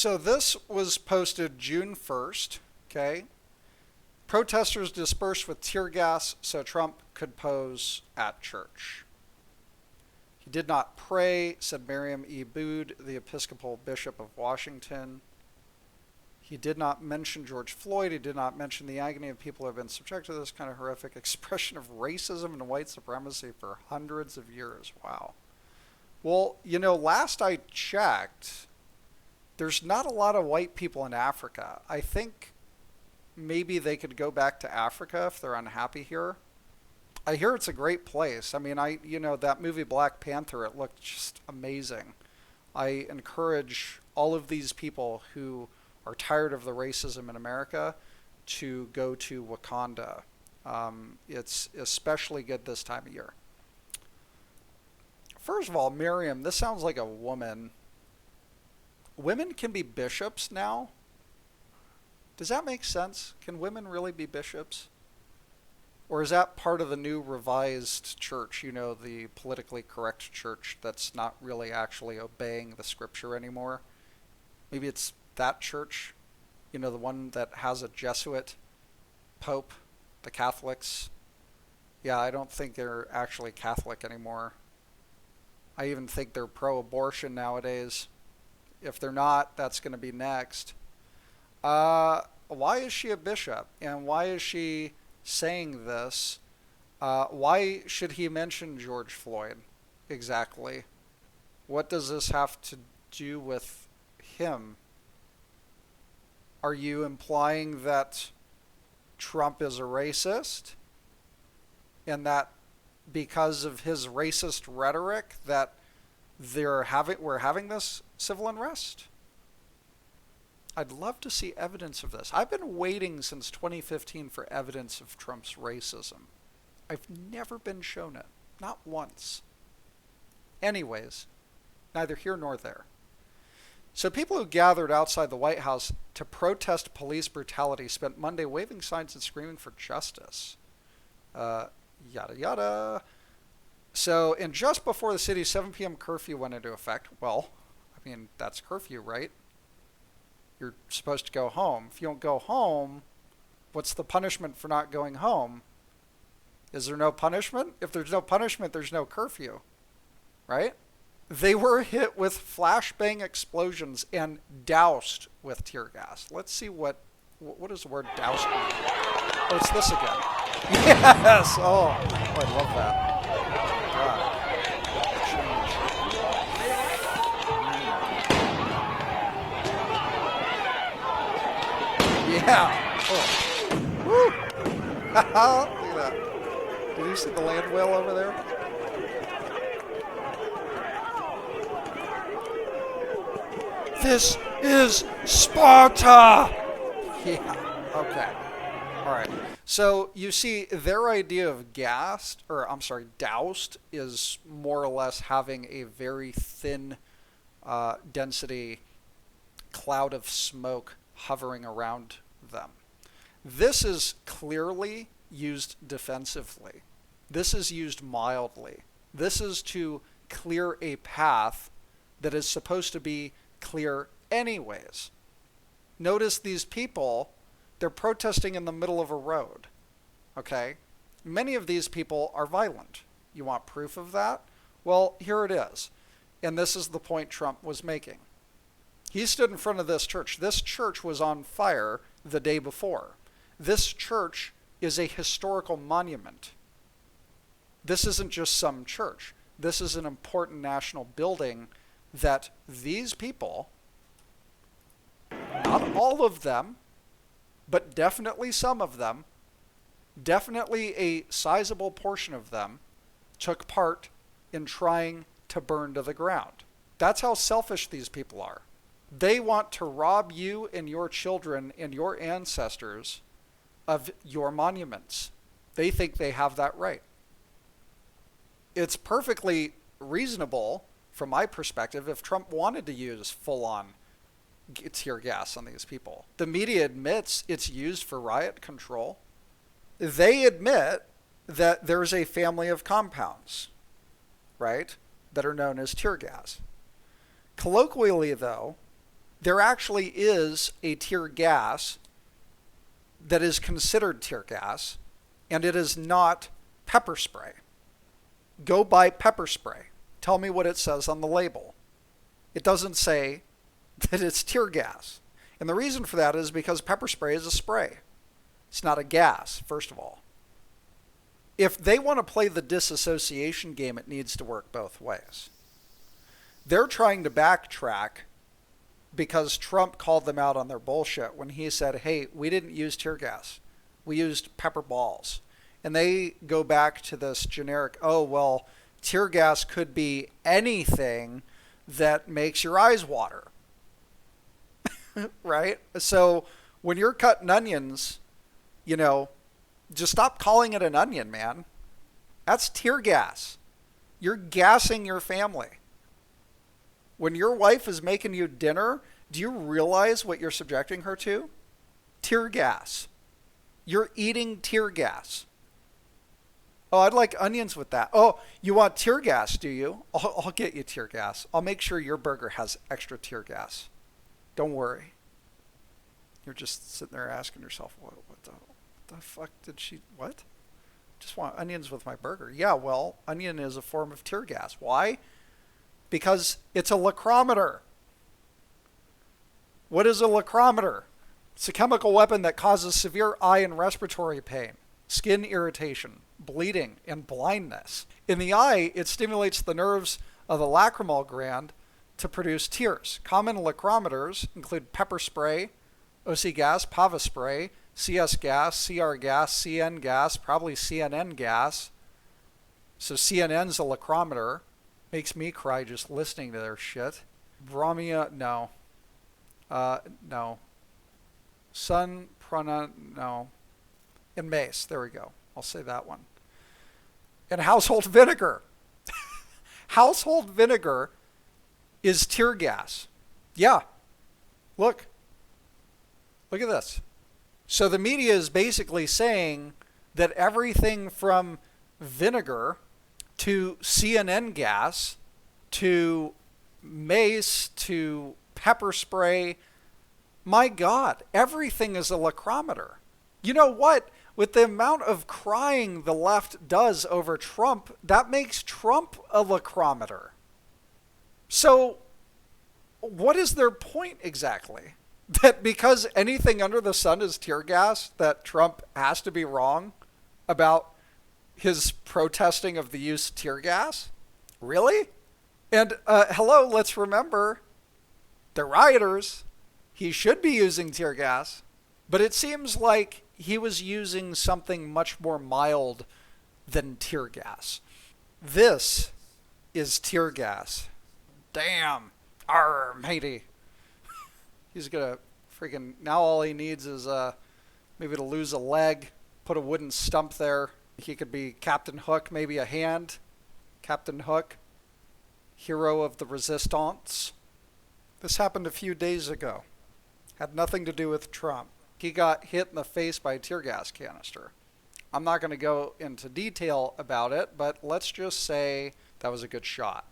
So this was posted June 1st, okay? Protesters dispersed with tear gas so Trump could pose at church. He did not pray, said Miriam E. Bood, the Episcopal Bishop of Washington. He did not mention George Floyd. He did not mention the agony of people who have been subjected to this kind of horrific expression of racism and white supremacy for hundreds of years. Wow. Well, last I checked, there's not a lot of white people in Africa. I think maybe they could go back to Africa if they're unhappy here. I hear it's a great place. I mean, that movie Black Panther, it looked just amazing. I encourage all of these people who are tired of the racism in America to go to Wakanda. It's especially good this time of year. First of all, Miriam, this sounds like a woman. Women can be bishops now? Does that make sense? Can women really be bishops? Or is that part of the new revised church, the politically correct church that's not really actually obeying the scripture anymore? Maybe it's that church, the one that has a Jesuit pope, the Catholics. Yeah, I don't think they're actually Catholic anymore. I even think they're pro-abortion nowadays. If they're not, that's going to be next. Why is she a bishop? And why is she saying this? Why should he mention George Floyd exactly? What does this have to do with him? Are you implying that Trump is a racist? And that because of his racist rhetoric that we're having this civil unrest? I'd love to see evidence of this. I've been waiting since 2015 for evidence of Trump's racism. I've never been shown it. Not once. Anyways, neither here nor there. So people who gathered outside the White House to protest police brutality spent Monday waving signs and screaming for justice. Yada yada. So, and just before the city's 7 p.m. curfew went into effect, well, I mean, that's curfew, right? You're supposed to go home. If you don't go home, what's the punishment for not going home? Is there no punishment? If there's no punishment, there's no curfew, right? They were hit with flashbang explosions and doused with tear gas. Let's see what does the word doused mean? Oh, it's this again. Yes! Oh, I love that. Yeah. Oh. Woo! Look at that. Did you see the land whale over there? This is Sparta! Yeah. Okay. All right. So you see, their idea of doused is more or less having a very thin density cloud of smoke hovering around them. This is clearly used defensively. This is used mildly. This is to clear a path that is supposed to be clear anyways. Notice these people, they're protesting in the middle of a road. Okay? Many of these people are violent. You want proof of that? Well, here it is. And this is the point Trump was making. He stood in front of this church. This church was on fire the day before. This church is a historical monument. This isn't just some church. This is an important national building that these people, not all of them, but definitely some of them, definitely a sizable portion of them, took part in trying to burn to the ground. That's how selfish these people are. They want to rob you and your children and your ancestors of your monuments. They think they have that right. It's perfectly reasonable, from my perspective, if Trump wanted to use full-on tear gas on these people. The media admits it's used for riot control. They admit that there's a family of compounds, right, that are known as tear gas. Colloquially, though, there actually is a tear gas that is considered tear gas, and it is not pepper spray. Go buy pepper spray. Tell me what it says on the label. It doesn't say that it's tear gas. And the reason for that is because pepper spray is a spray. It's not a gas, first of all. If they want to play the disassociation game, it needs to work both ways. They're trying to backtrack because Trump called them out on their bullshit when he said, hey, we didn't use tear gas. We used pepper balls. And they go back to this generic, oh, well, tear gas could be anything that makes your eyes water. Right? So when you're cutting onions, just stop calling it an onion, man. That's tear gas. You're gassing your family. When your wife is making you dinner, do you realize what you're subjecting her to? Tear gas. You're eating tear gas. Oh, I'd like onions with that. Oh, you want tear gas, do you? I'll get you tear gas. I'll make sure your burger has extra tear gas. Don't worry. You're just sitting there asking yourself, what the fuck did she, what? Just want onions with my burger. Yeah, well, onion is a form of tear gas. Why? Because it's a lacrometer. What is a lacrometer? It's a chemical weapon that causes severe eye and respiratory pain, skin irritation, bleeding, and blindness. In the eye, it stimulates the nerves of the lacrimal gland to produce tears. Common lacrometers include pepper spray, OC gas, PAVA spray, CS gas, CR gas, CN gas, probably CNN gas. So CNN's a lacrometer. Makes me cry just listening to their shit. Bromia, no. No. Sun Prana, no. And mace, there we go. I'll say that one. And household vinegar. Household vinegar is tear gas. Yeah. Look at this. So the media is basically saying that everything from vinegar to CNN gas to mace to pepper spray, my God, everything is a lacrometer. You know what? With the amount of crying the left does over Trump, that makes Trump a lacrometer. So what is their point exactly? That because anything under the sun is tear gas, that Trump has to be wrong about his protesting of the use of tear gas? Really? And hello, let's remember, the rioters, he should be using tear gas, but it seems like he was using something much more mild than tear gas. This is tear gas. Damn. Arr, matey. He's gonna freaking, now all he needs is maybe to lose a leg, put a wooden stump there. He could be Captain Hook, maybe a hand. Captain Hook, hero of the resistance. This happened a few days ago. Had nothing to do with Trump. He got hit in the face by a tear gas canister. I'm not going to go into detail about it, but let's just say that was a good shot.